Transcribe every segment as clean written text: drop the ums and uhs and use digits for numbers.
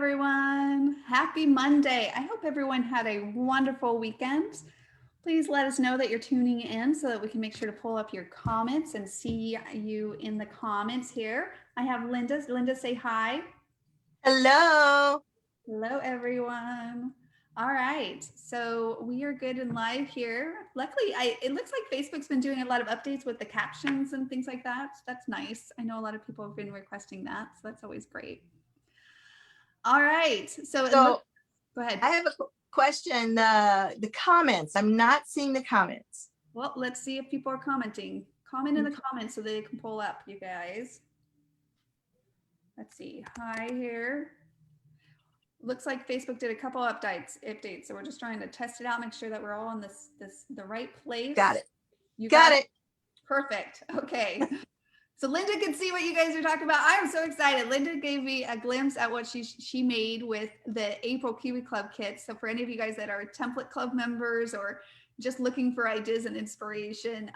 everyone. Happy Monday. I hope everyone had a wonderful weekend. Please let us know that you're tuning in so that we can make sure to pull up your comments and see you in the comments here. I have Linda. Linda, say hi. Hello. Hello, everyone. All right, so we are good and live here. Luckily, it looks like Facebook's been doing a lot of updates with the captions and things like that. That's nice. I know a lot of people have been requesting that, so that's always great. All right. So go ahead. I have a question. The comments. I'm not seeing the comments. Well, let's see if people are commenting. Comment in the comments so they can pull up, you guys. Let's see. Hi here. Looks like Facebook did a couple updates, so we're just trying to test it out, make sure that we're all in the right place. Got it. You got it. Perfect. Okay. So Linda can see what you guys are talking about. I'm so excited. Linda gave me a glimpse at what she made with the April Kiwi Club Kit. So for any of you guys that are template club members or just looking for ideas and inspiration,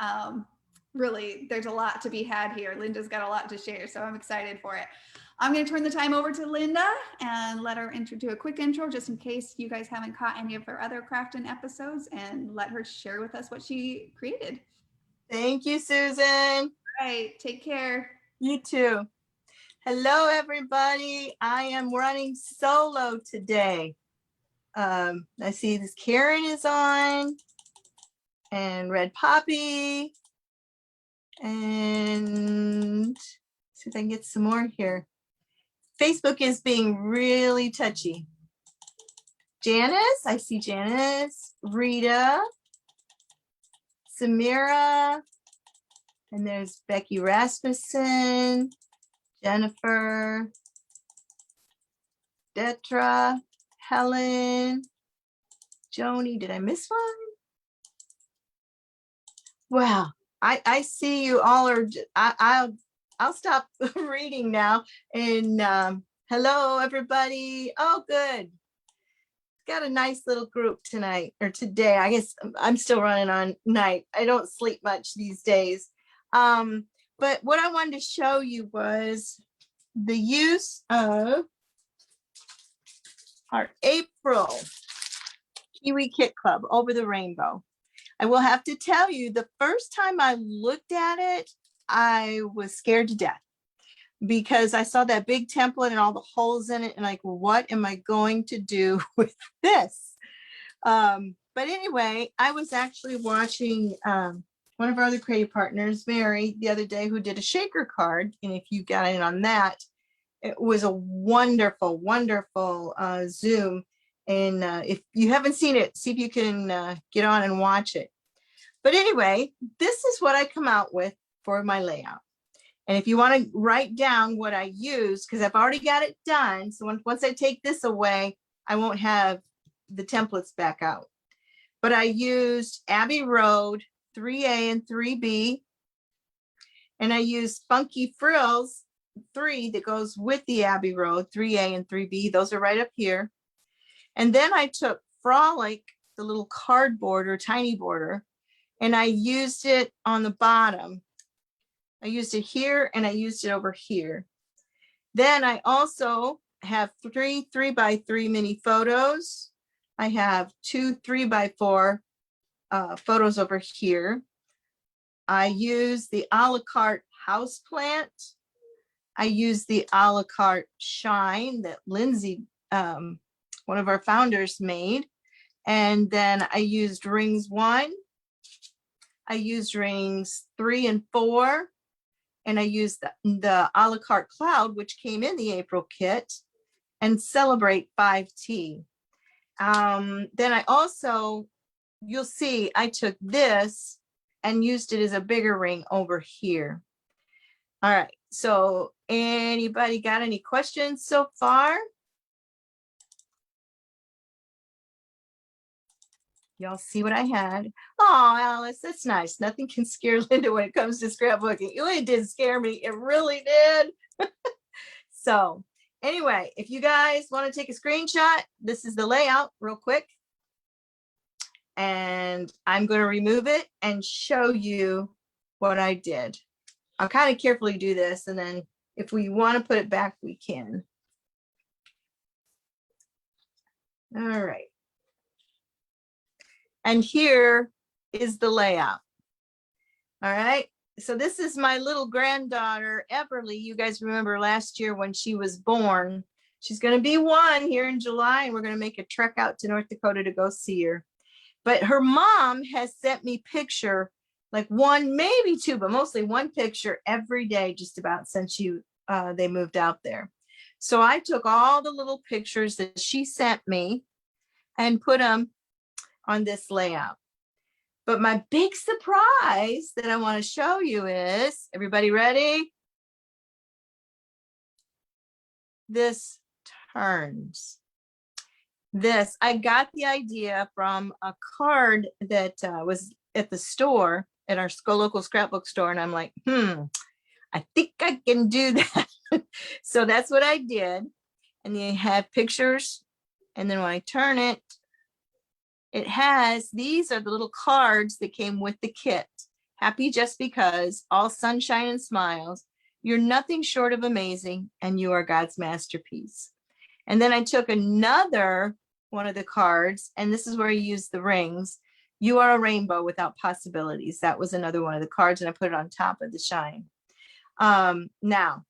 really, there's a lot to be had here. Linda's got a lot to share, so I'm excited for it. I'm going to turn the time over to Linda and let her do a quick intro just in case you guys haven't caught any of her other crafting episodes, and let her share with us what she created. Thank you, Susan. All right, take care. You too. Hello, everybody. I am running solo today. I see this Karen is on, and Red Poppy, and see if I can get some more here. Facebook is being really touchy. Janice, I see Janice, Rita, Samira, and there's Becky Rasmussen, Jennifer, Detra, Helen, Joni. Did I miss one? Wow, I see you all are. I'll stop reading now. And hello, everybody. Oh, good. Got a nice little group tonight or today. I guess I'm still running on night. I don't sleep much these days. But what I wanted to show you was the use of our April Kiwi Kit Club Over the Rainbow. I will have to tell you, the first time I looked at it, I was scared to death because I saw that big template and all the holes in it and like, what am I going to do with this? But anyway, I was actually watching one of our other creative partners, Mary, the other day, who did a shaker card. And if you got in on that, it was a wonderful, wonderful Zoom. And if you haven't seen it, see if you can get on and watch it. But anyway, this is what I come out with for my layout. And if you want to write down what I use, because I've already got it done. So once I take this away, I won't have the templates back out. But I used Abbey Road 3A and 3B. And I used Funky Frills 3 that goes with the Abbey Road 3A and 3B. Those are right up here. And then I took Frolic, the little cardboard or tiny border, and I used it on the bottom. I used it here and I used it over here. Then I also have 3 3x3 mini photos. I have 2 3x4 photos over here. I use the A La Carte house plant. I use the A La Carte shine that Lindsay, one of our founders, made. And then I used rings 1. I used rings 3 and 4. And I used the A La Carte cloud, which came in the April kit, and Celebrate 5T. Then I also, you'll see, I took this and used it as a bigger ring over here. All right, so anybody got any questions so far? Y'all see what I had? Oh, Alice, that's nice. Nothing can scare Linda when it comes to scrapbooking. It really did scare me. It really did. So anyway, if you guys want to take a screenshot, this is the layout real quick. And I'm going to remove it and show you what I did. I'll kind of carefully do this. And then if we want to put it back, we can. All right. And here is the layout. All right. So this is my little granddaughter, Everly. You guys remember last year when she was born. She's going to be 1 here in July, and we're going to make a trek out to North Dakota to go see her. But her mom has sent me picture, like 1, maybe 2, but mostly 1 picture every day, just about since they moved out there. So I took all the little pictures that she sent me and put them on this layout. But my big surprise that I want to show you is, everybody ready? This turns. This, I got the idea from a card that was at the store, at our local scrapbook store. And I'm like, I think I can do that. So that's what I did. And you have pictures. And then when I turn it, it has, these are the little cards that came with the kit. Happy just because, all sunshine and smiles. You're nothing short of amazing, and you are God's masterpiece. And then I took another one of the cards, and this is where I used the rings. You are a rainbow without possibilities. That was another one of the cards, and I put it on top of the shine. Now,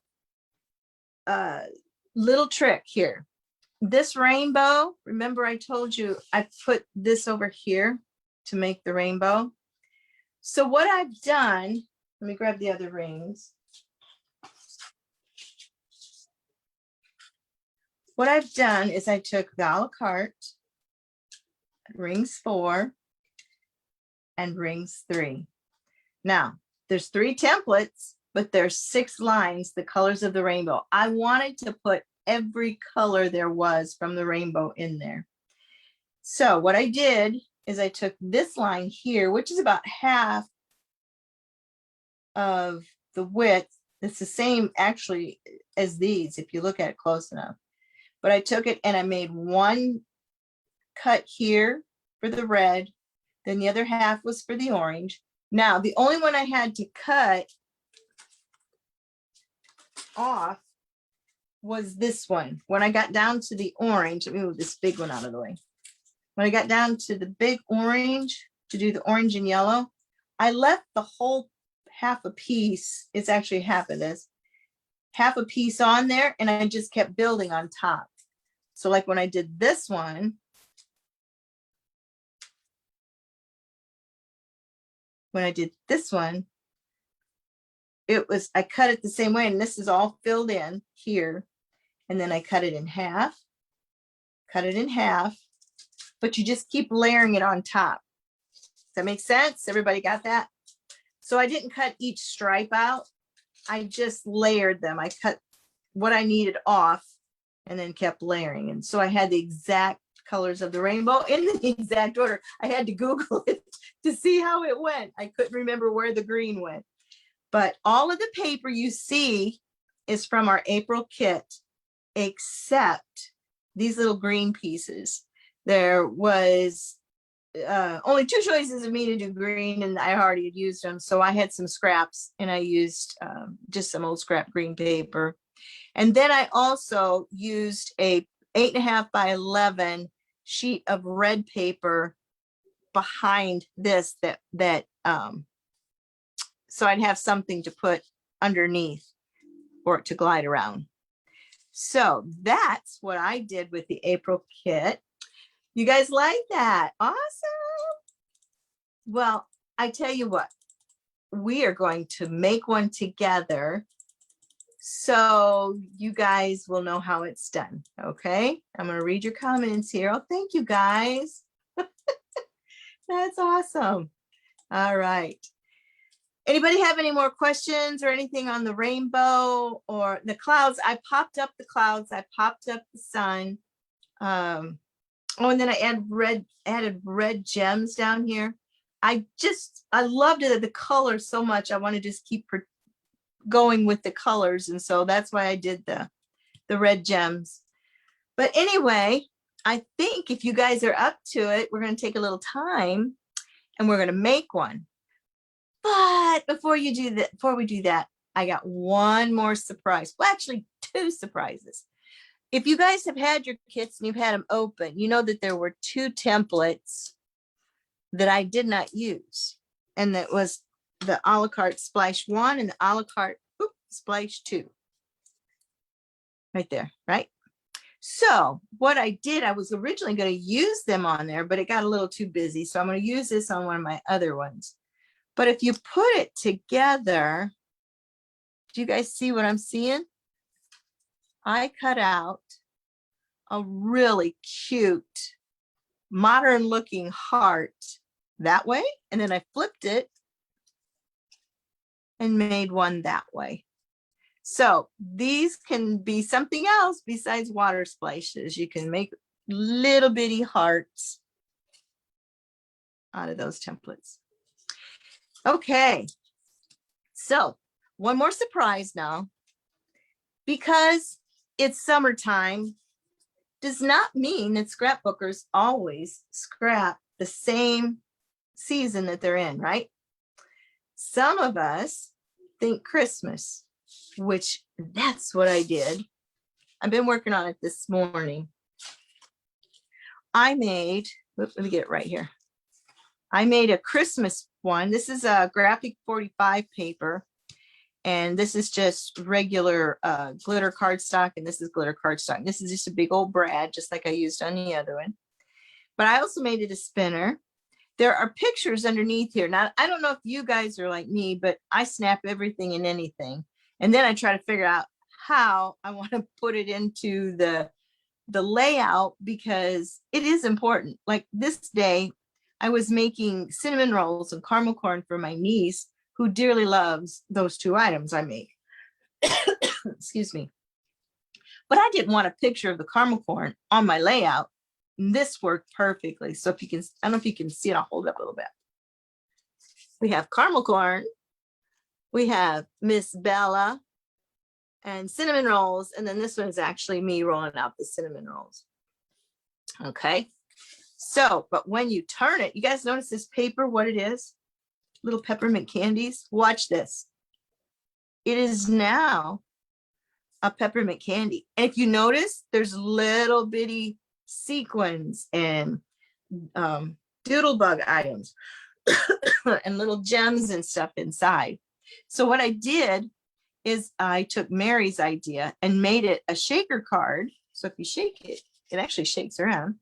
little trick here. This rainbow, remember I told you I put this over here to make the rainbow. So what I've done, let me grab the other rings. What I've done is I took the A La Carte, rings 4, and rings 3. Now, there's 3 templates, but there's 6 lines, the colors of the rainbow. I wanted to put every color there was from the rainbow in there. So what I did is I took this line here, which is about half of the width. It's the same actually as these, if you look at it close enough. But I took it and I made 1 cut here for the red. Then the other half was for the orange. Now, the only one I had to cut off was this one. When I got down to the orange, let me move this big one out of the way. When I got down to the big orange, to do the orange and yellow, I left the whole half a piece. It's actually half of this, half a piece on there, and I just kept building on top. So like when I did this one, it was, I cut it the same way, and this is all filled in here. And then I cut it in half, but you just keep layering it on top. Does that make sense? Everybody got that? So I didn't cut each stripe out. I just layered them. I cut what I needed off and then kept layering. And so I had the exact colors of the rainbow in the exact order. I had to Google it to see how it went. I couldn't remember where the green went. But all of the paper you see is from our April kit, except these little green pieces. There was only 2 choices of me to do green, and I already had used them. So I had some scraps, and I used just some old scrap green paper. And then I also used a 8.5 by 11 sheet of red paper behind this so I'd have something to put underneath for it to glide around. So that's what I did with the April kit. You guys like that? Awesome. Well, I tell you what, we are going to make one together so you guys will know how it's done. Okay, I'm going to read your comments here. Oh, thank you guys. That's awesome. All right. Anybody have any more questions or anything on the rainbow or the clouds? I popped up the clouds. I popped up the sun. Oh, and then I added red gems down here. I loved it, the color so much. I want to just keep going with the colors. And so that's why I did the red gems. But anyway, I think if you guys are up to it, we're going to take a little time and we're going to make one. But before we do that, I got one more surprise. Well, actually 2 surprises. if you guys have had your kits and you've had them open, you know that there were 2 templates that I did not use. And that was the A La Carte Splash 1 and the A La Carte Splash 2. Right there, right? So what I did, I was originally going to use them on there, but it got a little too busy. So I'm going to use this on one of my other ones. But if you put it together, do you guys see what I'm seeing? I cut out a really cute, modern looking heart that way. And then I flipped it and made one that way. So these can be something else besides water splashes. You can make little bitty hearts out of those templates. Okay, so one more surprise now. Because it's summertime does not mean that scrapbookers always scrap the same season that they're in, right? Some of us think Christmas, which that's what I did. I've been working on it this morning. I made, let me get it right here. I made a Christmas one. This is a graphic 45 paper. And this is just regular glitter cardstock. And this is glitter cardstock. This is just a big old brad, just like I used on the other one. But I also made it a spinner. There are pictures underneath here. Now, I don't know if you guys are like me, but I snap everything and anything. And then I try to figure out how I want to put it into the layout, because it is important. Like this day, I was making cinnamon rolls and caramel corn for my niece, who dearly loves those 2 items I make. Excuse me. But I didn't want a picture of the caramel corn on my layout. And this worked perfectly. So if you can, I don't know if you can see it, I'll hold it up a little bit. We have caramel corn. We have Miss Bella and cinnamon rolls. And then this one is actually me rolling out the cinnamon rolls. Okay. So, but when you turn it, you guys notice this paper, what it is? Little peppermint candies. Watch this. It is now a peppermint candy. And if you notice, there's little bitty sequins and doodlebug items and little gems and stuff inside. So what I did is I took Mary's idea and made it a shaker card. So if you shake it, it actually shakes around.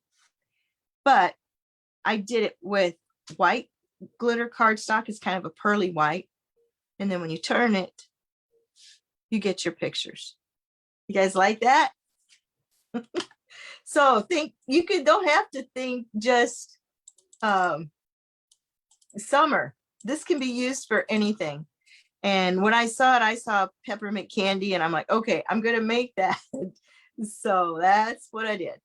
But I did it with white glitter cardstock. Is kind of a pearly white. And then when you turn it, you get your pictures. You guys like that? So think you don't have to think just summer. This can be used for anything. And when I saw it, I saw peppermint candy and I'm like, okay, I'm going to make that. So that's what I did.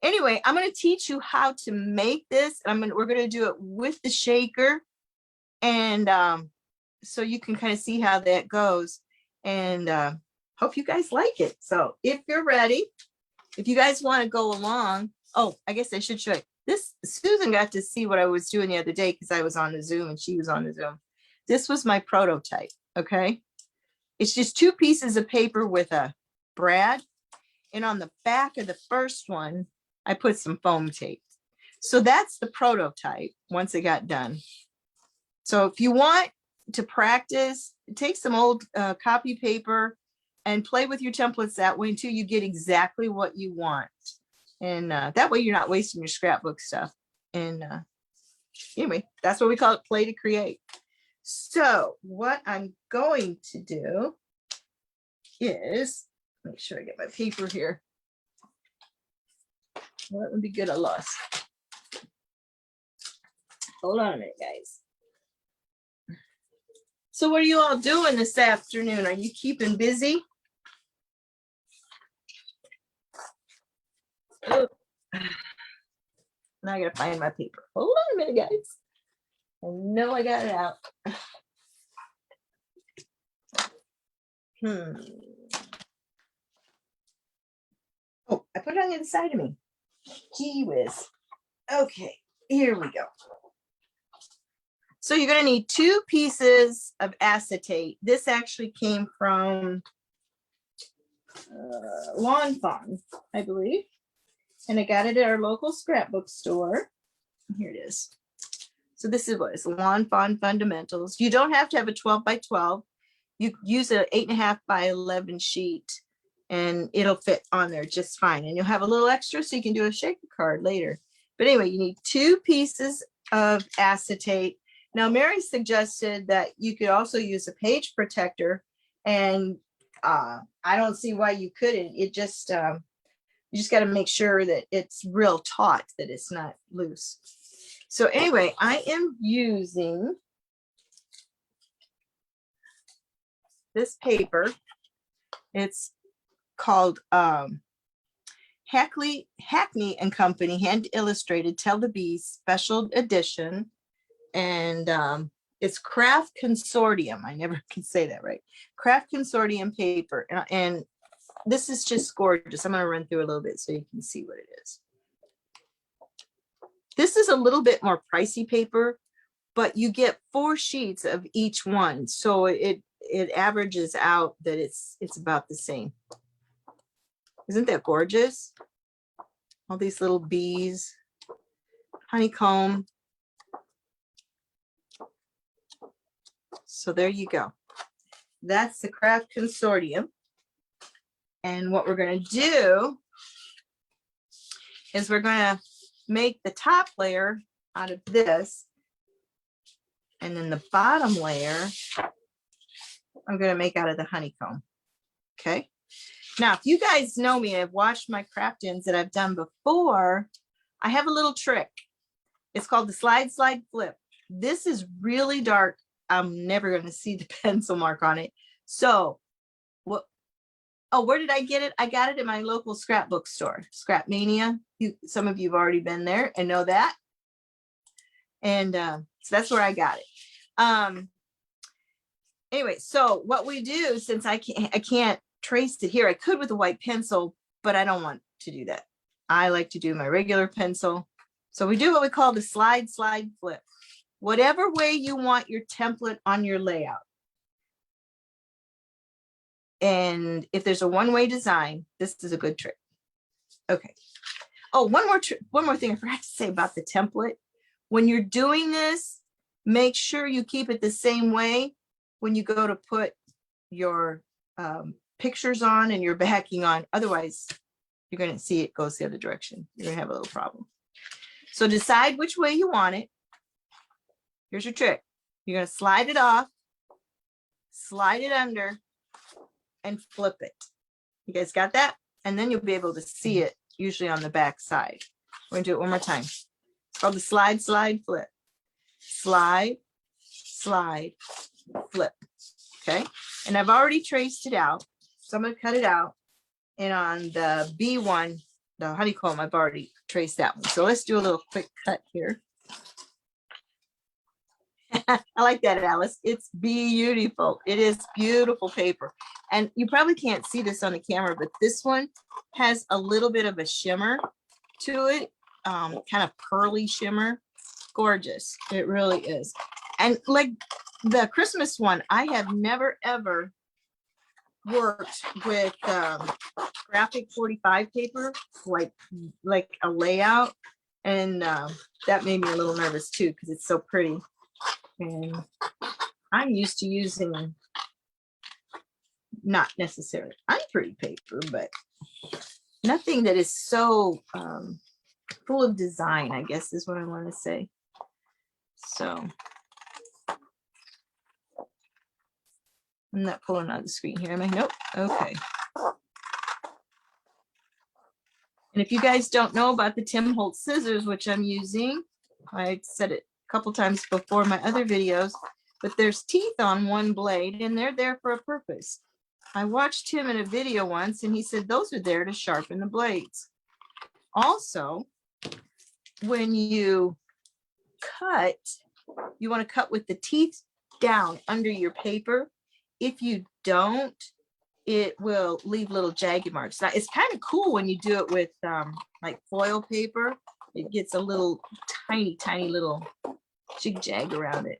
Anyway, I'm going to teach you how to make this. We're going to do it with the shaker. And so you can kind of see how that goes. And hope you guys like it. So if you're ready, if you guys want to go along, oh, I guess I should show you. This, Susan got to see what I was doing the other day because I was on the Zoom and she was on the Zoom. This was my prototype, okay? It's just 2 pieces of paper with a brad. And on the back of the first one, I put some foam tape. So that's the prototype once it got done. So if you want to practice, take some old copy paper and play with your templates that way until you get exactly what you want. And that way you're not wasting your scrapbook stuff. And anyway, that's what we call it, play to create. So what I'm going to do is, make sure I get my paper here. Well, that would be good. I lost. Hold on a minute, guys. So what are you all doing this afternoon? Are you keeping busy? Oh. Now I gotta find my paper. Hold on a minute, guys. I know I got it out. Oh, I put it on the other side of me. Gee whiz. Okay, here we go. So you're going to need 2 pieces of acetate. This actually came from Lawn Fawn, I believe. And I got it at our local scrapbook store. Here it is. So this is what it's Lawn Fawn Fundamentals. You don't have to have a 12 by 12. You use an 8.5 by 11 sheet and it'll fit on there just fine. And you'll have a little extra so you can do a shaker card later. But anyway, you need 2 pieces of acetate. Now, Mary suggested that you could also use a page protector, and I don't see why you couldn't. It just, you just got to make sure that it's real taut, that it's not loose. So anyway, I am using this paper. It's called Hackney and Company Hand Illustrated Tell the Bees Special Edition. And it's Craft Consortium. I never can say that right. Craft Consortium paper. And this is just gorgeous. I'm going to run through a little bit so you can see what it is. This is a little bit more pricey paper, but you get 4 sheets of each one. So it averages out that it's about the same. Isn't that gorgeous? All these little bees, honeycomb. So there you go. That's the Craft Consortium. And what we're going to do is we're going to make the top layer out of this. And then the bottom layer, I'm going to make out of the honeycomb. Okay. Now, if you guys know me, I've watched my craft-ins that I've done before. I have a little trick. It's called the slide, slide, flip. This is really dark. I'm never going to see the pencil mark on it. So what? Oh, where did I get it? I got it at my local scrapbook store, Scrap Mania. Some of you have already been there and know that. And so that's where I got it. Anyway, so what we do, since I can't trace it here, I could with a white pencil, but I don't want to do that. I like to do my regular pencil. So we do what we call the slide, slide, flip. Whatever way you want your template on your layout. And if there's a one-way design, this is a good trick. Okay. Oh, one more thing I forgot to say about the template. When you're doing this, make sure you keep it the same way when you go to put your pictures on and your backing on. Otherwise, you're going to see it goes the other direction. You're going to have a little problem. So decide which way you want it. Here's your trick. You're going to slide it off, slide it under, and flip it. You guys got that? And then you'll be able to see it usually on the back side. We're going to do it one more time. It's called the slide, slide, flip. Slide, slide, flip. Okay. And I've already traced it out. So I'm going to cut it out. And on the B1, the honeycomb, I've already traced that one. So let's do a little quick cut here. I like that, Alice. It's beautiful. It is beautiful paper. And you probably can't see this on the camera, but this one has a little bit of a shimmer to it, kind of pearly shimmer. Gorgeous. It really is. And like the Christmas one, I have never, ever worked with graphic 45 paper, like a layout. And that made me a little nervous too, because it's so pretty. And I'm used to using not necessarily unpretty paper, but nothing that is so full of design, I guess is what I want to say. So I'm not pulling out the screen here, am I? Nope. Okay. And if you guys don't know about the Tim Holtz scissors, which I'm using, I said it couple times before my other videos, but there's teeth on one blade and they're there for a purpose. I watched him in a video once and he said those are there to sharpen the blades. Also, when you cut, you want to cut with the teeth down under your paper. If you don't, it will leave little jagged marks. Now, it's kind of cool when you do it with like foil paper. It gets a little tiny, tiny little jig jag around it.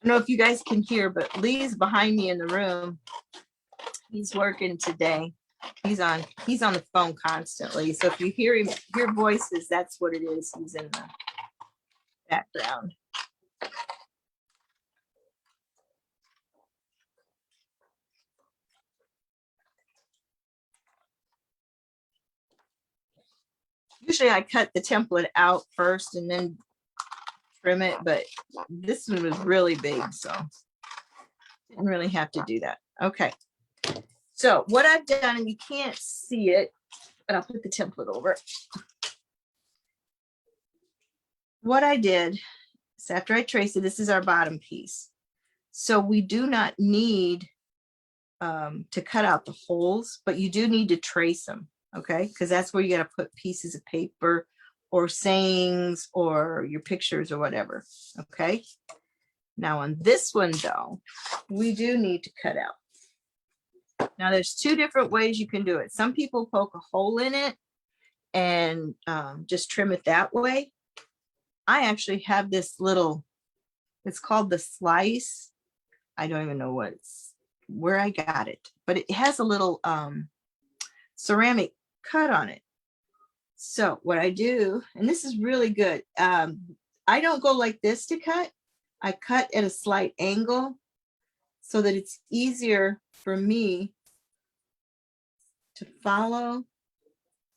don't know if you guys can hear, but Lee's behind me in the room. He's working today. He's on the phone constantly. So if you hear voices, that's what it is. He's in the background. Usually I cut the template out first and then trim it, but this one was really big, so didn't really have to do that. Okay. So what I've done, and you can't see it, but I'll put the template over. What I did is after I traced it, this is our bottom piece. So we do not need to cut out the holes, but you do need to trace them, okay? Because that's where you got to put pieces of paper or sayings or your pictures or whatever, okay? Now on this one though, we do need to cut out. Now there's two different ways you can do it. Some people poke a hole in it and just trim it that way. I actually have this little, it's called the slice. I don't even know where I got it, but it has a little ceramic cut on it. So what I do, and this is really good, I don't go like this to cut. I cut at a slight angle so that it's easier for me to follow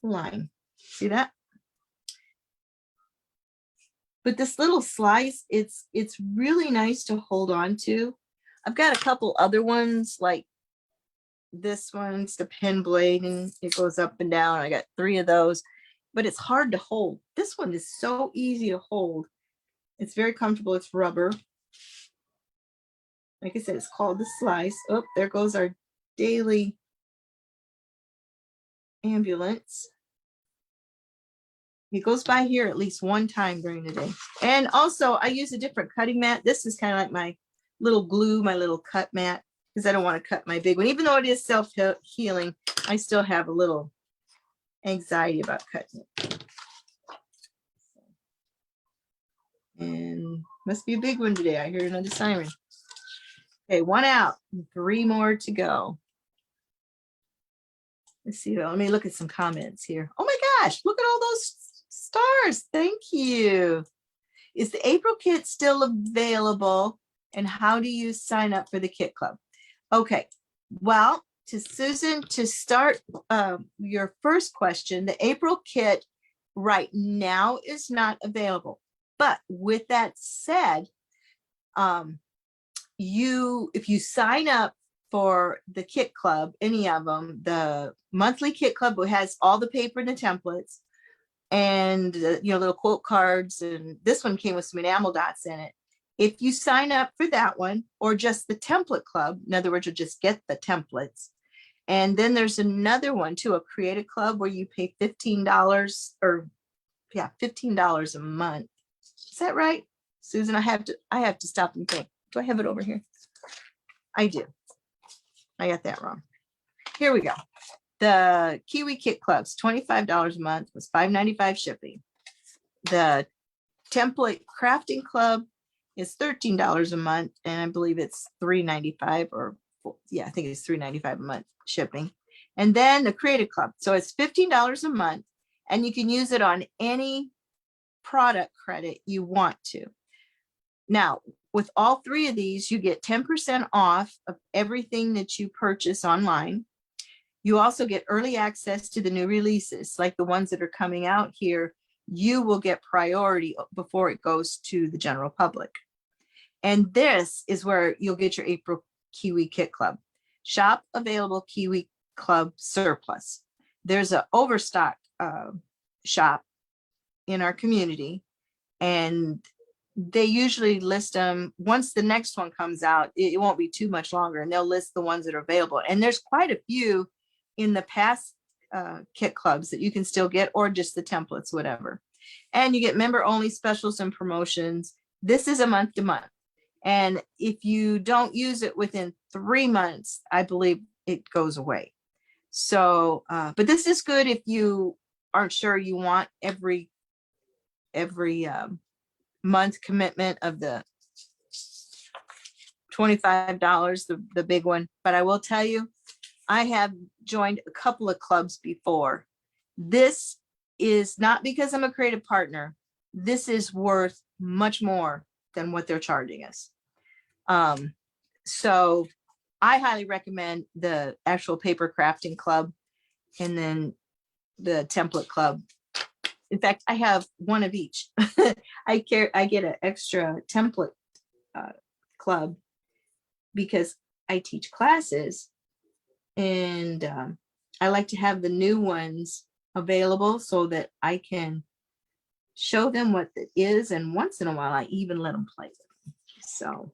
the line. See that? But this little slice, it's really nice to hold on to. I've got a couple other ones like this one's the pen blade and it goes up and down. I got 3 of those, but it's hard to hold. This one is so easy to hold. It's very comfortable. It's rubber. Like I said, it's called the slice. Oh, there goes our daily ambulance. It goes by here at least one time during the day. And also I use a different cutting mat. This is kind of like my little glue, my little cut mat, because I don't want to cut my big one. Even though it is self-healing, I still have a little anxiety about cutting it. And must be a big one today. I heard another siren. Okay, 1 out, 3 more to go. Let's see. Let me look at some comments here. Oh my gosh, look at all those stars. Thank you. Is the April kit still available? And how do you sign up for the kit club? Okay, well, to Susan, to start your first question, the April kit right now is not available. But with that said, if you sign up for the kit club, any of them, the monthly kit club has all the paper and the templates and little quote cards, and this one came with some enamel dots in it. If you sign up for that one or just the template club, in other words, you'll just get the templates. And then there's another one too, a creative club where you pay $15 or $15 a month. Is that right, Susan? I have to stop and think. Do I have it over here? I do. I got that wrong. Here we go. The Kiwi Kit Club's $25 a month was $5.95 shipping. The Template Crafting Club is $13 a month, and I believe it's $3.95 or I think it's $3.95 a month shipping. And then the Creative Club, so it's $15 a month, and you can use it on any product credit you want to. Now, with all 3 of these, you get 10% off of everything that you purchase online. You also get early access to the new releases, like the ones that are coming out here. You will get priority before it goes to the general public. And this is where you'll get your April Kiwi Kit Club. Shop available Kiwi Club surplus. There's an overstock shop in our community, and they usually list them once the next one comes out. It won't be too much longer, and they'll list the ones that are available. And there's quite a few in the past kit clubs that you can still get, or just the templates, whatever. And you get member only specials and promotions. This is a month to month. And if you don't use it within 3 months, I believe it goes away. So, but this is good if you aren't sure you want every month commitment of the $25, the big one. But I will tell you, I have joined a couple of clubs before. This is not because I'm a creative partner. This is worth much more than what they're charging us. So I highly recommend the actual paper crafting club and then the template club. In fact, I have one of each. I get an extra template club because I teach classes, and I like to have the new ones available so that I can show them what it is, and once in a while I even let them play with them. So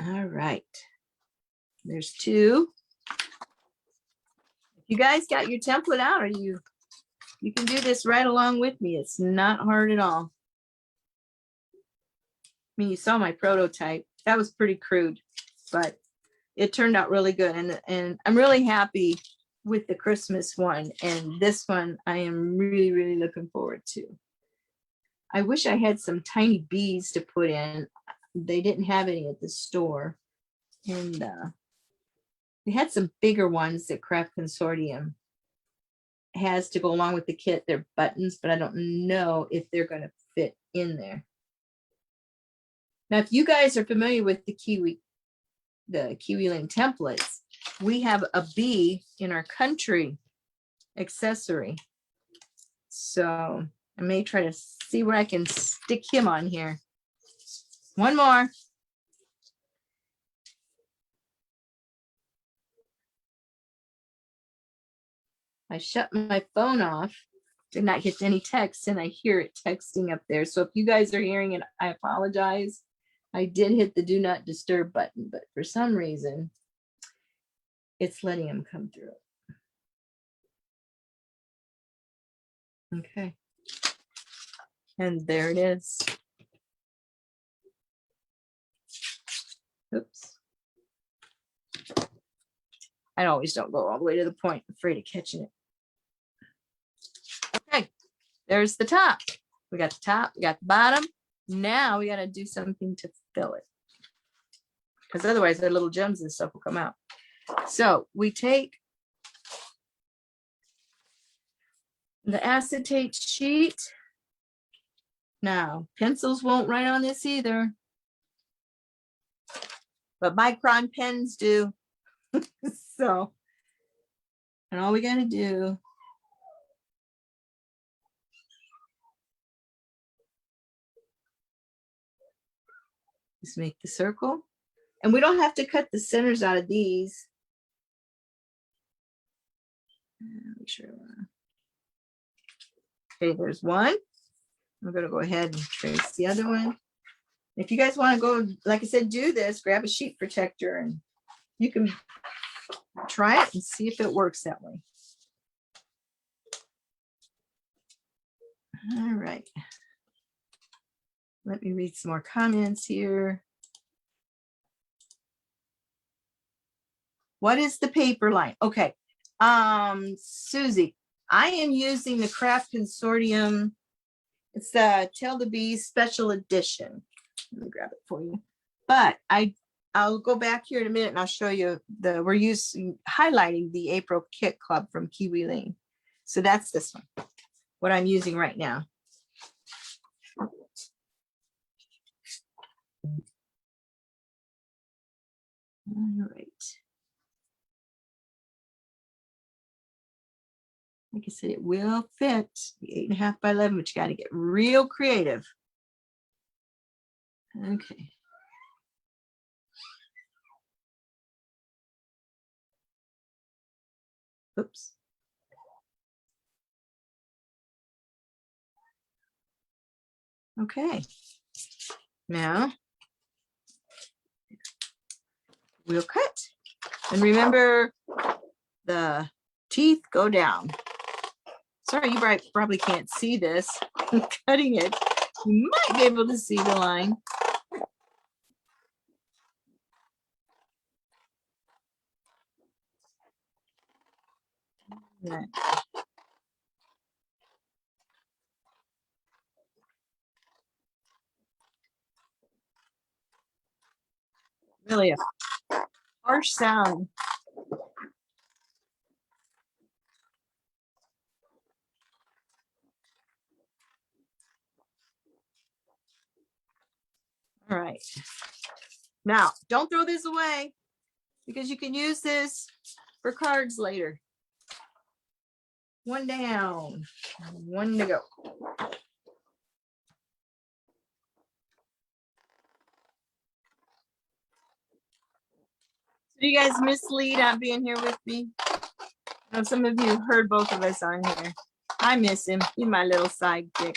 all right, there's two. If you guys got your template out, or you can do this right along with me. It's not hard at all. I mean, you saw my prototype. That was pretty crude, but it turned out really good. And I'm really happy with the Christmas one. And this one I am really, really looking forward to. I wish I had some tiny bees to put in. They didn't have any at the store. And they had some bigger ones that Craft Consortium has to go along with the kit. They're buttons, but I don't know if they're going to fit in there. Now, if you guys are familiar with the Kiwi Lane templates, we have a bee in our country accessory. So I may try to see where I can stick him on here. One more. I shut my phone off, did not get any text, and I hear it texting up there. So if you guys are hearing it, I apologize. I did hit the do not disturb button, but for some reason, it's letting him come through. Okay. And there it is. Oops. I always don't go all the way to the point, I'm afraid of catching it. Okay, there's the top. We got the top, we got the bottom. Now we got to do something to fill it, because otherwise the little gems and stuff will come out. So we take the acetate sheet. Now, pencils won't write on this either, but micron pens do. So, and all we got to do is make the circle. And we don't have to cut the centers out of these. Make sure. Okay, there's one. I'm going to go ahead and trace the other one. If you guys want to go, like I said, do this, grab a sheet protector and you can try it and see if it works that way. All right. Let me read some more comments here. What is the paper line? Okay. Susie, I am using the Craft Consortium. It's the Tell the Bees special edition. Let me grab it for you. But I'll go back here in a minute and I'll show you we're highlighting the April Kit Club from Kiwi Lane. So that's this one, what I'm using right now. All right. Like I said, it will fit the 8.5 by 11, but you got to get real creative. Okay. Oops. Okay. Now we'll cut. And remember, the teeth go down. Sorry, you probably can't see this. I'm cutting it. You might be able to see the line. Right. Really a harsh sound. All right. Now, don't throw this away because you can use this for cards later. One down, one to go. Do you guys miss Lee not being here with me? I know some of you heard both of us on here. I miss him. He's my little sidekick.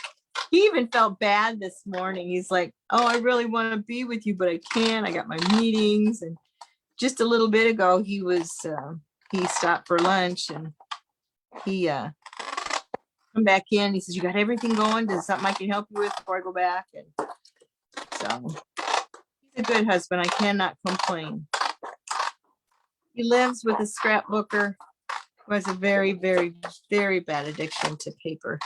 He even felt bad this morning. He's like, oh, I really want to be with you, but I can't. I got my meetings. And just a little bit ago, he stopped for lunch and he come back in. He says, you got everything going? Is something I can help you with before I go back? And so he's a good husband. I cannot complain. He lives with a scrapbooker who has a very, very, very bad addiction to paper.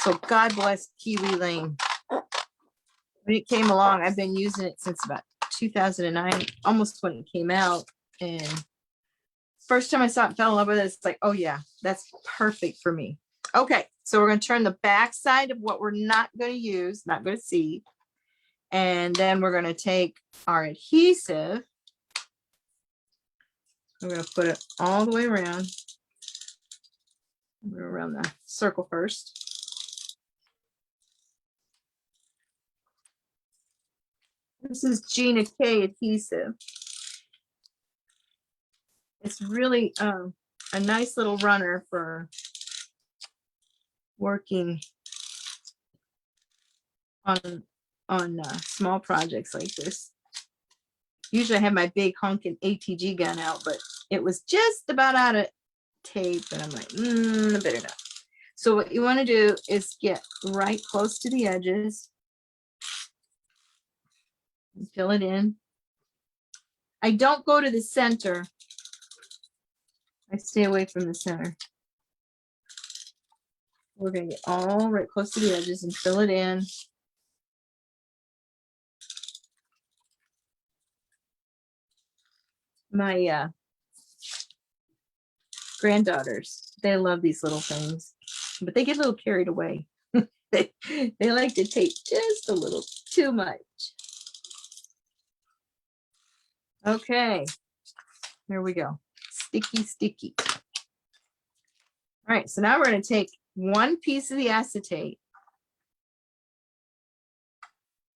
So God bless Kiwi Lane. When it came along, I've been using it since about 2009, almost when it came out. And first time I saw it, fell in love with it. It's like, oh yeah, that's perfect for me. Okay, so we're going to turn the back side of what we're not going to use, not going to see. And then we're going to take our adhesive. We're going to put it all the way around. We're around the circle first. This is Gina K adhesive. It's really a nice little runner for working on small projects like this. Usually I have my big honking ATG gun out, but it was just about out of tape and I'm like, I better not. So what you want to do is get right close to the edges and fill it in. I don't go to the center. I stay away from the center. We're going to get all right close to the edges and fill it in. My granddaughters, they love these little things, but they get a little carried away. they like to tape just a little too much. Okay, here we go. Sticky, sticky. All right, so now we're going to take one piece of the acetate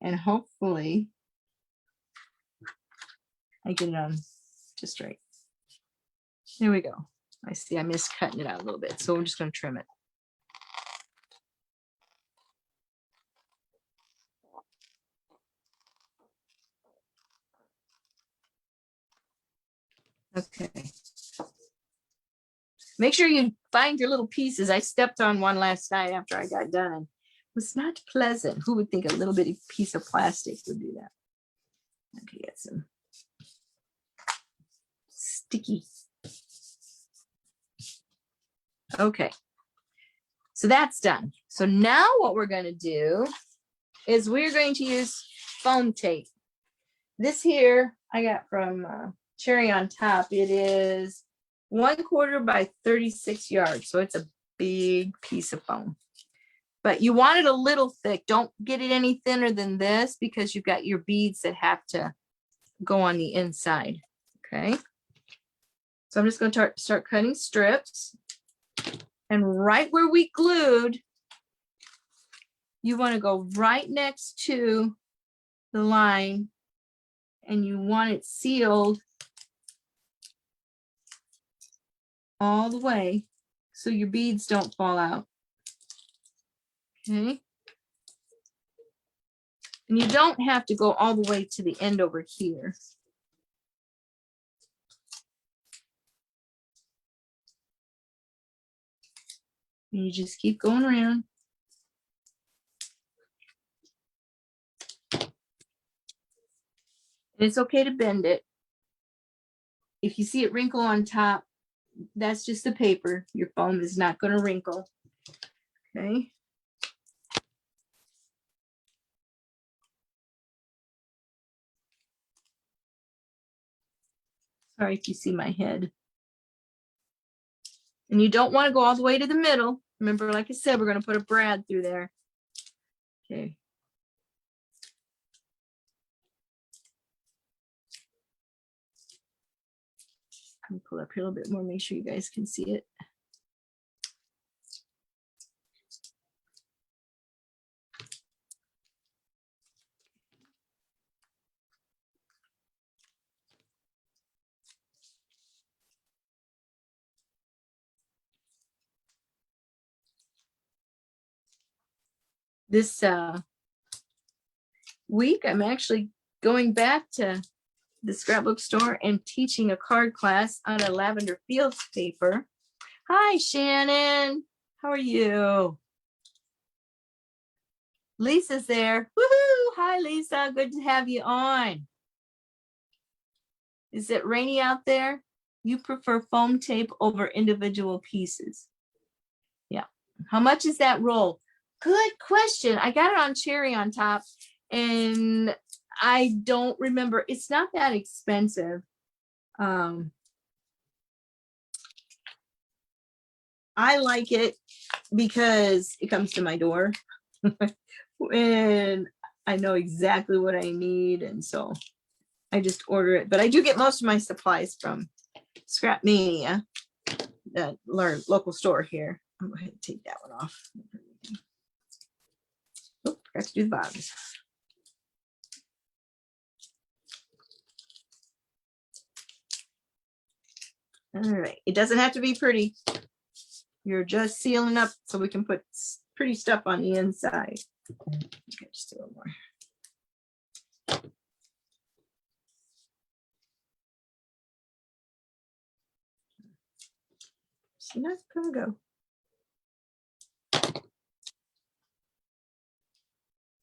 and hopefully I get it on just right. There we go. I see I missed cutting it out a little bit, so I'm just going to trim it. Okay. Make sure you find your little pieces. I stepped on one last night after I got done. It was not pleasant. Who would think a little bitty piece of plastic would do that? Okay, get some sticky. Okay, so that's done. So now what we're going to do is we're going to use foam tape. This here I got from Cherry on Top. It is 1/4 by 36 yards. So it's a big piece of foam. But you want it a little thick. Don't get it any thinner than this because you've got your beads that have to go on the inside. Okay. So I'm just going to start cutting strips. And right where we glued, you want to go right next to the line and you want it sealed all the way so your beads don't fall out. Okay. And you don't have to go all the way to the end over here. And you just keep going around. And it's okay to bend it. If you see it wrinkle on top, that's just the paper. Your foam is not going to wrinkle. Okay. Sorry if you see my head. And you don't want to go all the way to the middle. Remember, like I said, we're going to put a brad through there. Okay. Let me pull up here a little bit more, make sure you guys can see it. This week, I'm actually going back to the scrapbook store and teaching a card class on a lavender fields paper. Hi, Shannon. How are you? Lisa's there. Woohoo! Hi, Lisa. Good to have you on. Is it rainy out there? You prefer foam tape over individual pieces? Yeah. How much is that roll? Good question. I got it on cherry on top, and I don't remember. It's not that expensive. I like it because it comes to my door and I know exactly what I need, and so I just order it. But I do get most of my supplies from Scrap Mania, the local store here. I'm going to take that one off. Oh, forgot to do the bottoms. All right, it doesn't have to be pretty. You're just sealing up so we can put pretty stuff on the inside. Okay, just do one more. So that's gonna go.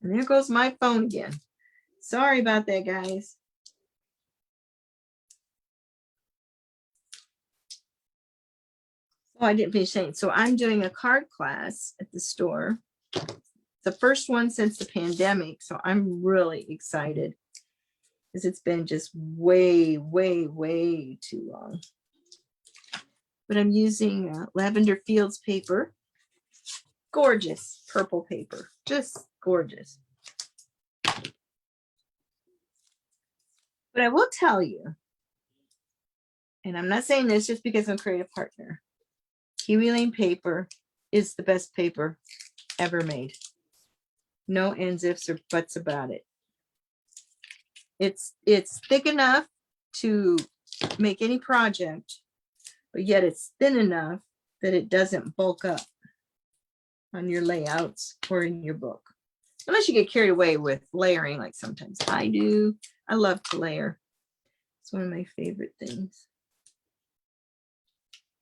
And there goes my phone again. Sorry about that, guys. Oh, I didn't finish saying. So I'm doing a card class at the store. The first one since the pandemic. So I'm really excited because it's been just way, way, way too long. But I'm using lavender fields paper. Gorgeous purple paper. Just gorgeous. But I will tell you, and I'm not saying this just because I'm a creative partner, Kiwi Lane paper is the best paper ever made. No ands, ifs, or buts about it. It's thick enough to make any project, but yet it's thin enough that it doesn't bulk up on your layouts or in your book. Unless you get carried away with layering, like sometimes I do. I love to layer. It's one of my favorite things.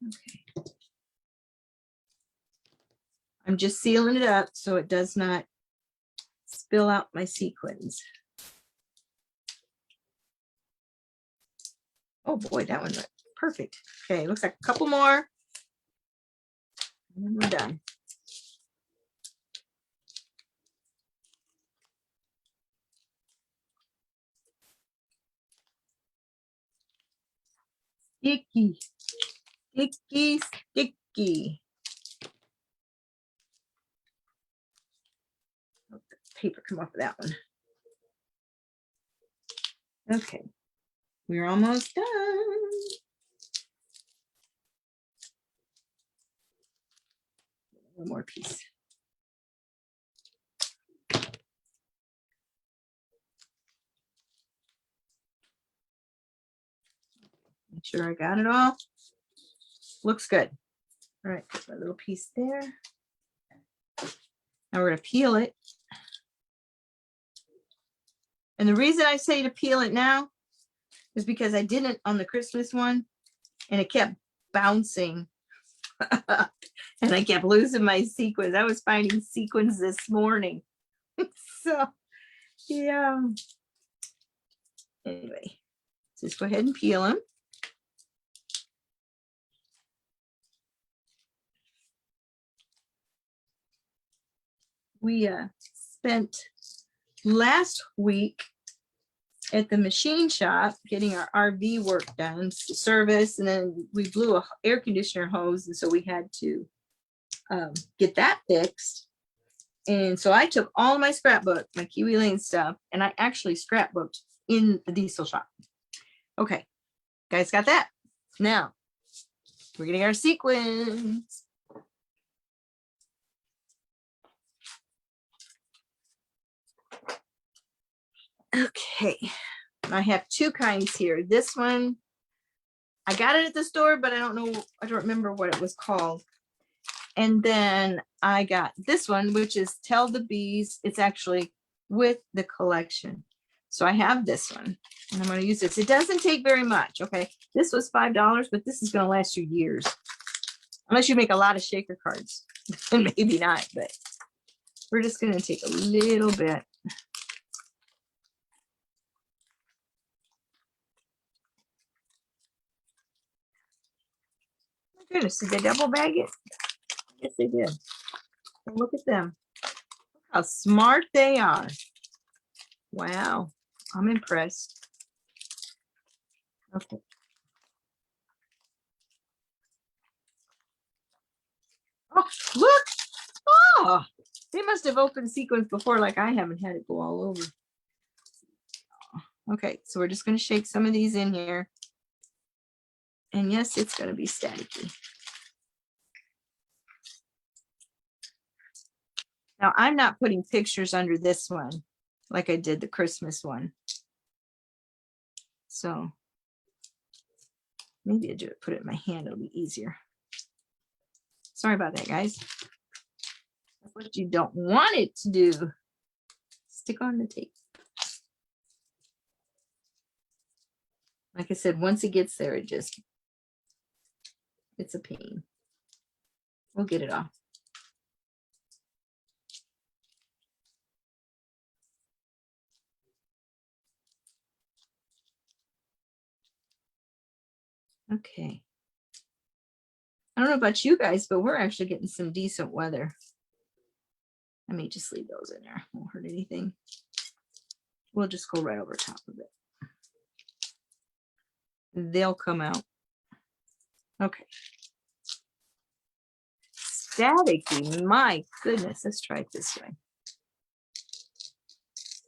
Okay. I'm just sealing it up so it does not spill out my sequins. Oh boy, that one went perfect. Okay, looks like a couple more. And then we're done. Sticky, sticky, sticky. Let the paper come off of that one. Okay, we're almost done. One more piece. Make sure I got it all. Looks good. All right, put my little piece there. Now we're going to peel it. And the reason I say to peel it now is because I didn't on the Christmas one, and it kept bouncing. And I kept losing my sequins. I was finding sequins this morning. So, yeah. Anyway, just go ahead and peel them. We spent last week at the machine shop getting our RV work done, service, and then we blew a air conditioner hose, and so we had to get that fixed. And so I took all my scrapbook, my Kiwi Lane stuff, and I actually scrapbooked in the diesel shop. Okay, guys, got that? Now we're getting our sequins. Okay, I have two kinds here. This one, I got it at the store, but I don't remember what it was called. And then I got this one, which is Tell the Bees. It's actually with the collection. So I have this one, and I'm going to use this. It doesn't take very much, okay? This was $5, but this is going to last you years. Unless you make a lot of shaker cards. Maybe not, but we're just going to take a little bit. Goodness, did they double bag it? Yes, they did. And look at them. Look how smart they are. Wow, I'm impressed. Okay. Oh, look. Oh, they must have opened sequins before, like I haven't had it go all over. Okay, so we're just going to shake some of these in here. And yes, it's going to be staticky. Now, I'm not putting pictures under this one like I did the Christmas one. So maybe I do it, put it in my hand, it'll be easier. Sorry about that, guys. That's what you don't want it to do. Stick on the tape. Like I said, once it gets there, it's a pain. We'll get it off. Okay. I don't know about you guys, but we're actually getting some decent weather. I may just leave those in there. Won't hurt anything. We'll just go right over top of it. They'll come out. Okay. Staticky, my goodness. Let's try it this way.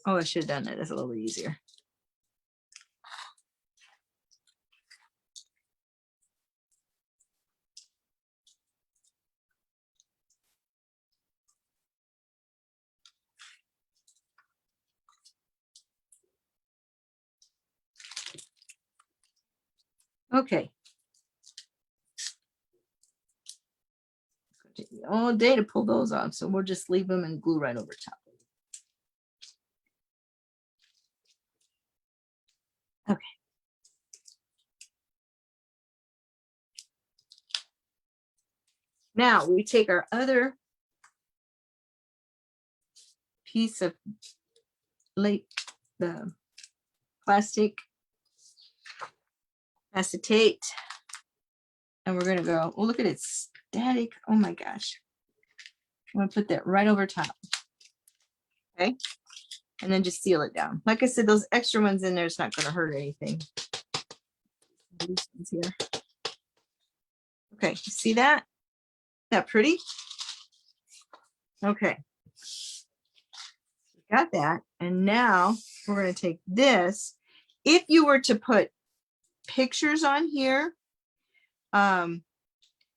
Oh, I should have done that. That's a little easier. Okay. It's going to take me all day to pull those off, so we'll just leave them and glue right over top. Okay. Now we take our other piece of the plastic acetate, and we're going to go, oh, look at it, static. Oh my gosh. I'm going to put that right over top. Okay. And then just seal it down. Like I said, those extra ones in there, it's not going to hurt anything. These ones here. Okay, see that? Isn't that pretty? Okay. Got that. And now we're going to take this. If you were to put pictures on here,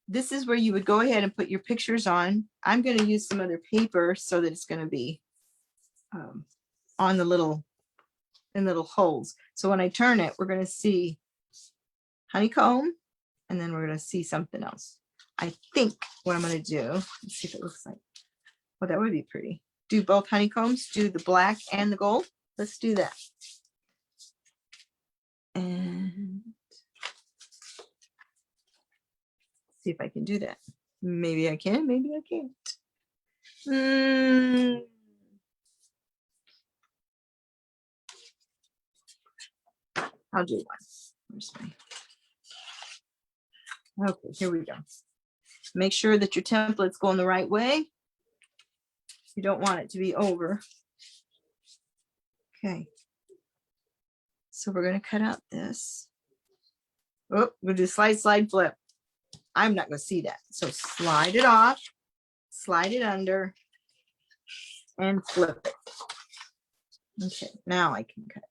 this is where you would go ahead and put your pictures on. I'm going to use some other paper so that it's going to be on the little holes. So when I turn it, we're going to see honeycomb, and then we're going to see something else. I think what I'm going to do, let's see if it looks like, well, that would be pretty. Do both honeycombs, do the black and the gold. Let's do that. And see if I can do that. Maybe I can, maybe I can't. I'll do one. Where's my... Okay, here we go. Make sure that your template's going the right way. You don't want it to be over. Okay. So we're going to cut out this. Oh, we'll do slide, slide, flip. I'm not going to see that. So slide it off, slide it under, and flip it. Okay, now I can cut.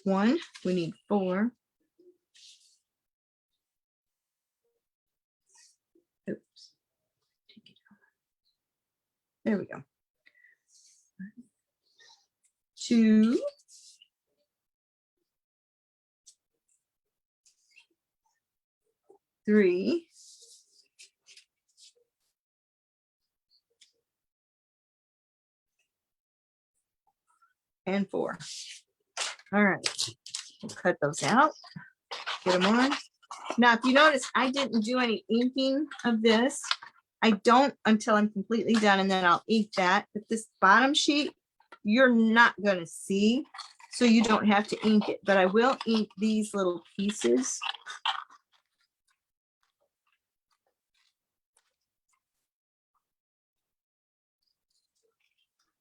One, we need 4. Oops. Take it out. There we go. 2. 3. And 4. All right, we'll cut those out, get them on. Now, if you notice, I didn't do any inking of this. I don't until I'm completely done, and then I'll ink that. But this bottom sheet, you're not going to see, so you don't have to ink it. But I will ink these little pieces.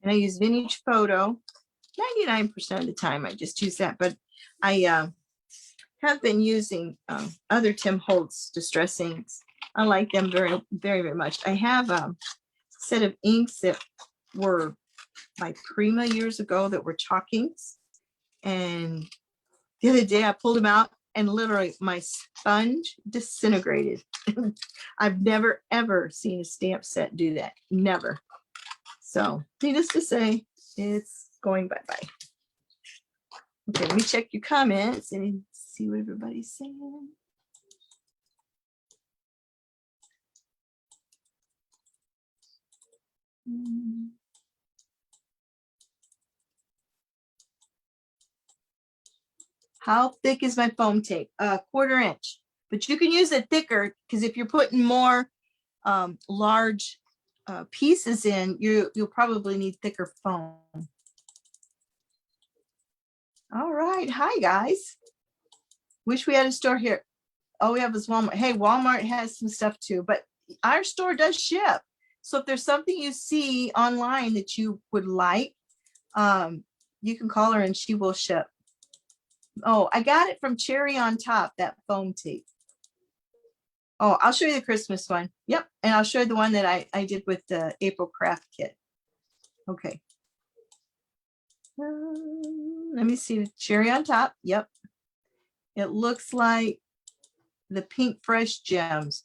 And I use Vintage Photo. 99% of the time I just use that, but I have been using other Tim Holtz distress inks. I like them very, very, very much. I have a set of inks that were by Prima years ago that were chalk inks. And the other day I pulled them out and literally my sponge disintegrated. I've never, ever seen a stamp set do that. Never. So needless to say, it's going bye-bye. Okay, let me check your comments and see what everybody's saying. How thick is my foam tape? 1/4 inch, but you can use it thicker because if you're putting more large pieces in, you'll probably need thicker foam. All right, hi guys. Wish we had a store here. All we have is Walmart. Hey, Walmart has some stuff too, but our store does ship. So if there's something you see online that you would like, you can call her and she will ship. Oh, I got it from Cherry on Top, that foam tape. Oh, I'll show you the Christmas one. Yep, and I'll show you the one that I did with the April craft kit. Okay. Let me see the Cherry on Top. Yep. It looks like the Pink Fresh Gems.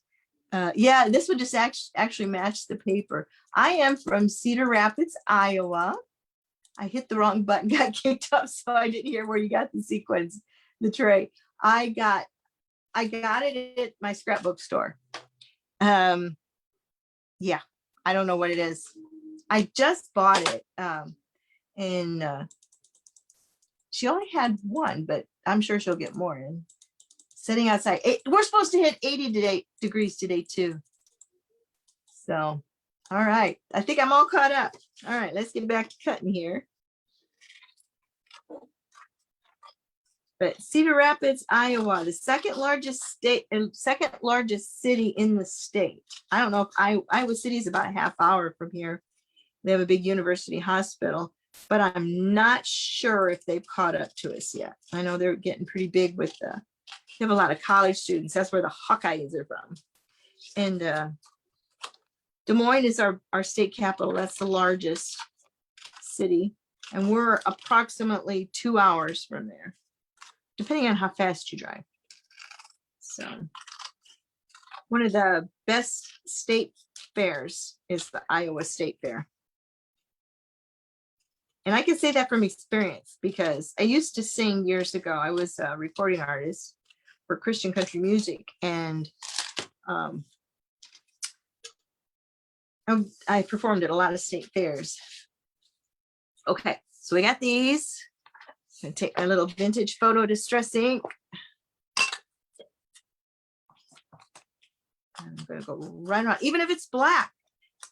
Yeah, this would just actually match the paper. I am from Cedar Rapids, Iowa. I hit the wrong button, got kicked off, so I didn't hear where you got the sequins, the tray. I got it at my scrapbook store. Yeah, I don't know what it is. I just bought it. And she only had one, but I'm sure she'll get more in. Sitting outside. We're supposed to hit 80 degrees today too. So, all right. I think I'm all caught up. All right, let's get back to cutting here. But Cedar Rapids, Iowa, the second largest state and second largest city in the state. I don't know if Iowa City is about a half hour from here. They have a big university hospital, but I'm not sure if they've caught up to us yet. I know they're getting pretty big with they have a lot of college students. That's where the Hawkeyes are from. And Des Moines is our state capital. That's the largest city. And we're approximately 2 hours from there, depending on how fast you drive. So one of the best state fairs is the Iowa State Fair. And I can say that from experience because I used to sing years ago. I was a recording artist for Christian country music, and I performed at a lot of state fairs. Okay, so we got these. I'm gonna take my little vintage photo distress ink. I'm gonna go right around. Even if it's black,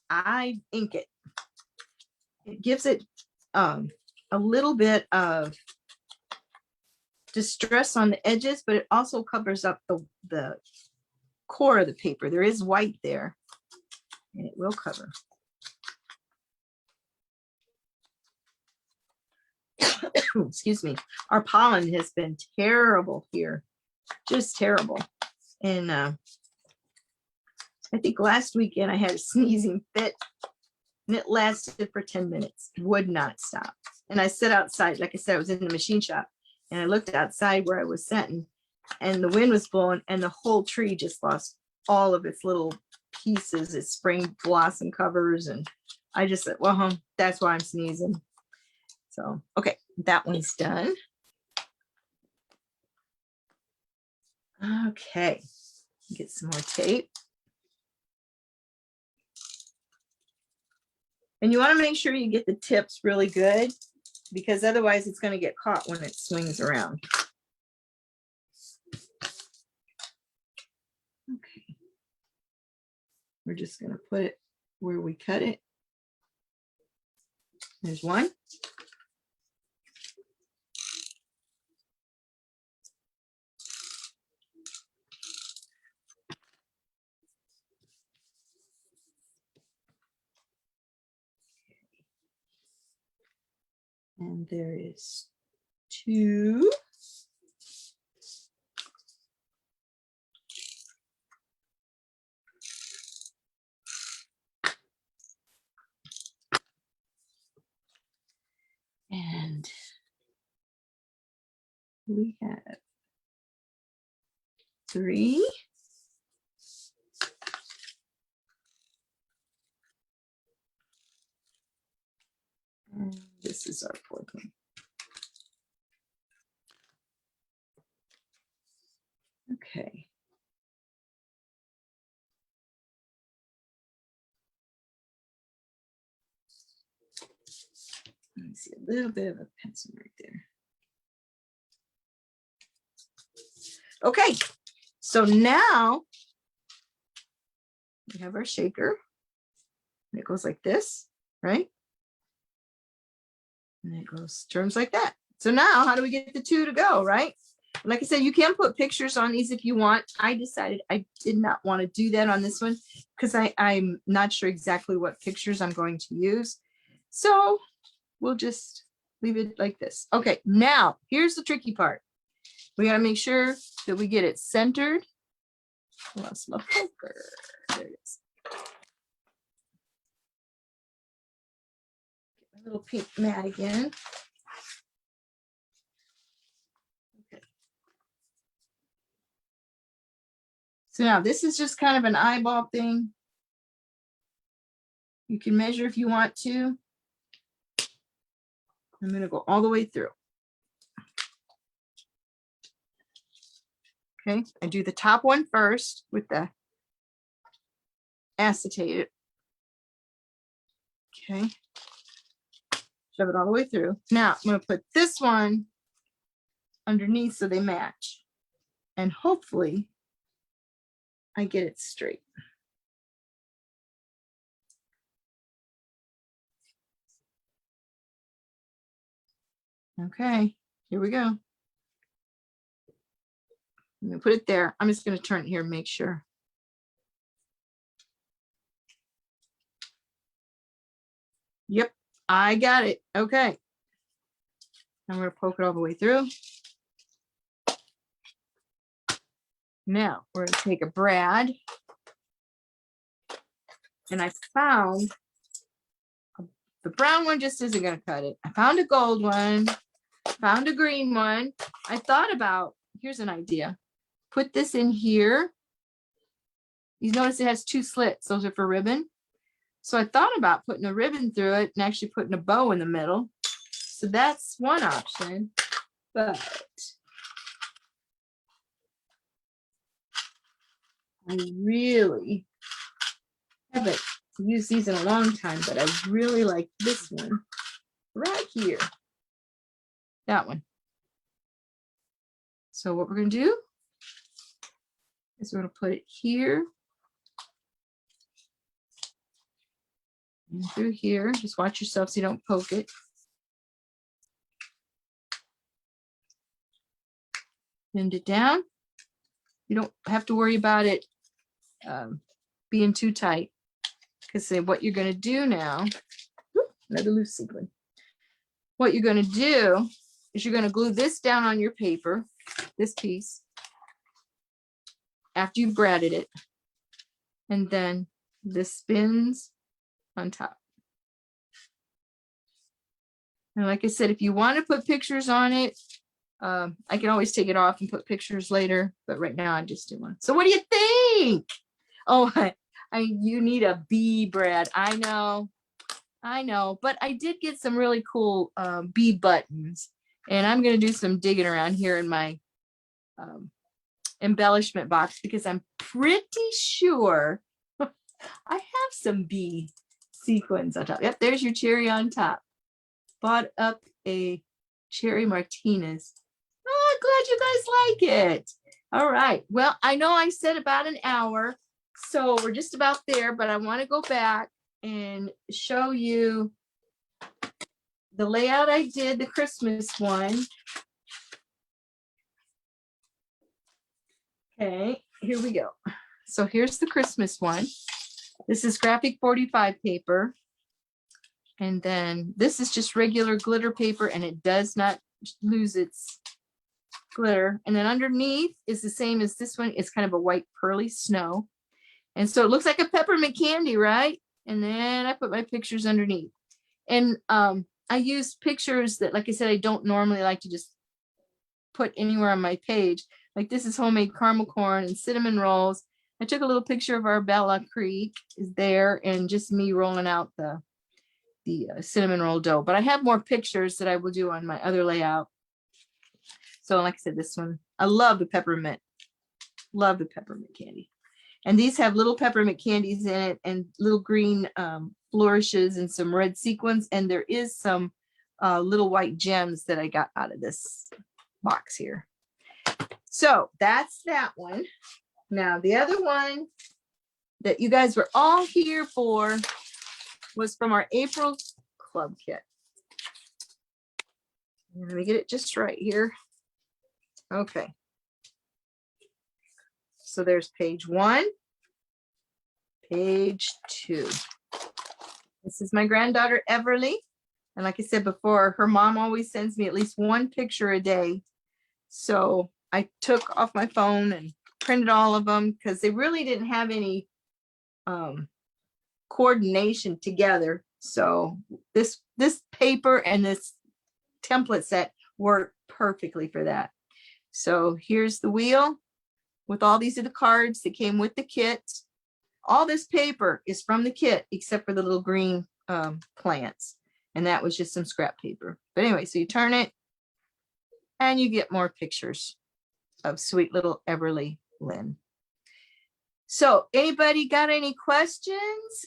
I ink it. It gives it a little bit of distress on the edges, but it also covers up the core of the paper. There is white there, and it will cover. excuse me, our pollen has been terrible here, just terrible. And I think last weekend I had a sneezing fit and it lasted for 10 minutes, would not stop. And I sat outside, like I said, I was in the machine shop and I looked outside where I was sitting and the wind was blowing and the whole tree just lost all of its little pieces, its spring blossom covers. And I just said, well, that's why I'm sneezing. So, okay, that one's done. Okay, get some more tape. And you want to make sure you get the tips really good because otherwise it's going to get caught when it swings around. Okay. We're just going to put it where we cut it. There's one. And there is two. And we have three. And this is our fourth one. Okay. Let me see a little bit of a pencil right there. Okay, so now we have our shaker. And it goes like this, right? And it goes, turns like that. So now how do we get the two to go, right? Like I said, you can put pictures on these if you want. I decided I did not want to do that on this one because I'm not sure exactly what pictures I'm going to use. So we'll just leave it like this. Okay, now here's the tricky part. We got to make sure that we get it centered. Lost my poker. There it is. Get my little pink mat again. Okay. So now this is just kind of an eyeball thing. You can measure if you want to. I'm going to go all the way through. Okay, I do the top one first with the acetate. Okay, shove it all the way through. Now I'm going to put this one underneath so they match. And hopefully I get it straight. Okay, here we go. I'm going to put it there. I'm just going to turn it here and make sure. Yep, I got it. Okay. I'm going to poke it all the way through. Now we're going to take a brad. And I found the brown one just isn't going to cut it. I found a gold one, found a green one. I thought about, here's an idea. Put this in here. You notice it has two slits. Those are for ribbon. So I thought about putting a ribbon through it and actually putting a bow in the middle. So that's one option. But I really haven't used these in a long time, but I really like this one right here. That one. So what we're going to do is we're going to put it here and through here. Just watch yourself so you don't poke it. Bend it down. You don't have to worry about it being too tight, because what you're going to do now, another loose sequin. What you're going to do is you're going to glue this down on your paper, this piece, after you've braided it. And then this spins on top. And like I said, if you want to put pictures on it, I can always take it off and put pictures later, but right now I just do one. So what do you think? Oh, you need a bee brad. I know, but I did get some really cool bee buttons, and I'm going to do some digging around here in my embellishment box because I'm pretty sure I have some bee sequins on top. Yep, there's your cherry on top. Bought up a cherry Martinez. Oh, glad you guys like it. All right. Well, I know I said about an hour, so we're just about there, but I want to go back and show you the layout I did, the Christmas one. Okay, here we go. So here's the Christmas one. This is graphic 45 paper. And then this is just regular glitter paper, and it does not lose its glitter. And then underneath is the same as this one. It's kind of a white pearly snow. And so it looks like a peppermint candy, right? And then I put my pictures underneath. And I use pictures that, like I said, I don't normally like to just put anywhere on my page. Like this is homemade caramel corn and cinnamon rolls. I took a little picture of our Bella Creek is there, and just me rolling out the cinnamon roll dough. But I have more pictures that I will do on my other layout. So like I said, this one, I love the peppermint candy. And these have little peppermint candies in it and little green flourishes and some red sequins. And there is some little white gems that I got out of this box here. So that's that one. Now the other one that you guys were all here for was from our April Club Kit. Let me get it just right here. Okay. So there's page 1, page 2. This is my granddaughter, Everly. And like I said before, her mom always sends me at least one picture a day. So I took off my phone and printed all of them because they really didn't have any coordination together. So this paper and this template set work perfectly for that. So here's the wheel with all these are the cards that came with the kit. All this paper is from the kit except for the little green plants, and that was just some scrap paper. But anyway, so you turn it and you get more pictures of sweet little Everly Lynn. So anybody got any questions?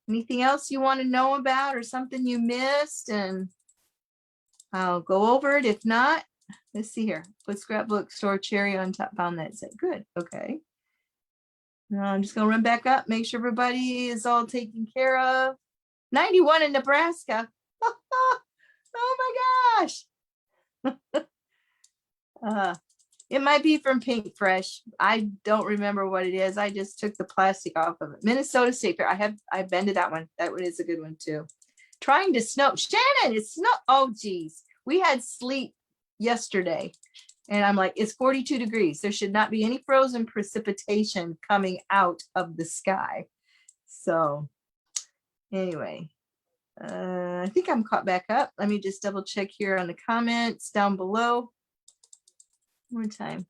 Anything else you want to know about or something you missed? And I'll go over it. If not, let's see here. Put scrapbook store cherry on top. Found that set. Good. Okay. Now I'm just going to run back up, make sure everybody is all taken care of. 91 in Nebraska. Oh my gosh. It might be from Pink Fresh. I don't remember what it is. I just took the plastic off of it. Minnesota State Fair. I bended that one. That one is a good one too. Trying to snow. Shannon, it's snow. Oh geez. We had sleet yesterday. And I'm like, it's 42 degrees. There should not be any frozen precipitation coming out of the sky. So anyway, I think I'm caught back up. Let me just double check here on the comments down below. One more time.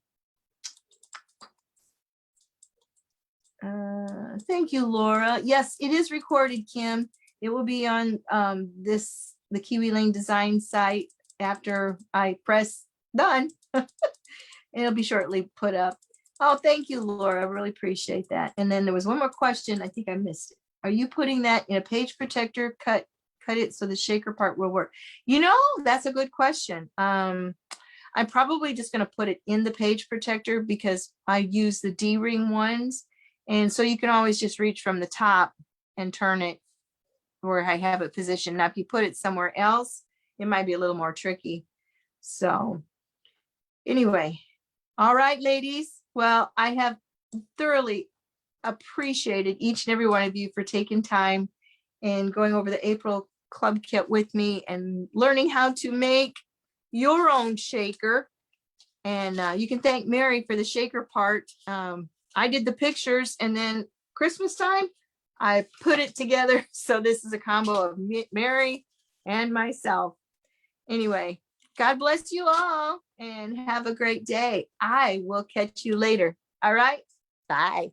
Thank you, Laura. Yes, it is recorded, Kim. It will be on the Kiwi Lane design site after I press done. It'll be shortly put up. Oh, thank you, Laura. I really appreciate that. And then there was one more question. I think I missed it. Are you putting that in a page protector? Cut it so the shaker part will work. You know, that's a good question. I'm probably just going to put it in the page protector because I use the D-ring ones. And so you can always just reach from the top and turn it where I have it positioned. Now, if you put it somewhere else, it might be a little more tricky. So anyway, all right, ladies. Well, I have thoroughly appreciated each and every one of you for taking time and going over the April Club Kit with me and learning how to make your own shaker. And you can thank Mary for the shaker part. I did the pictures, and then Christmas time, I put it together. So this is a combo of Mary and myself. Anyway, God bless you all and have a great day. I will catch you later. All right. Bye.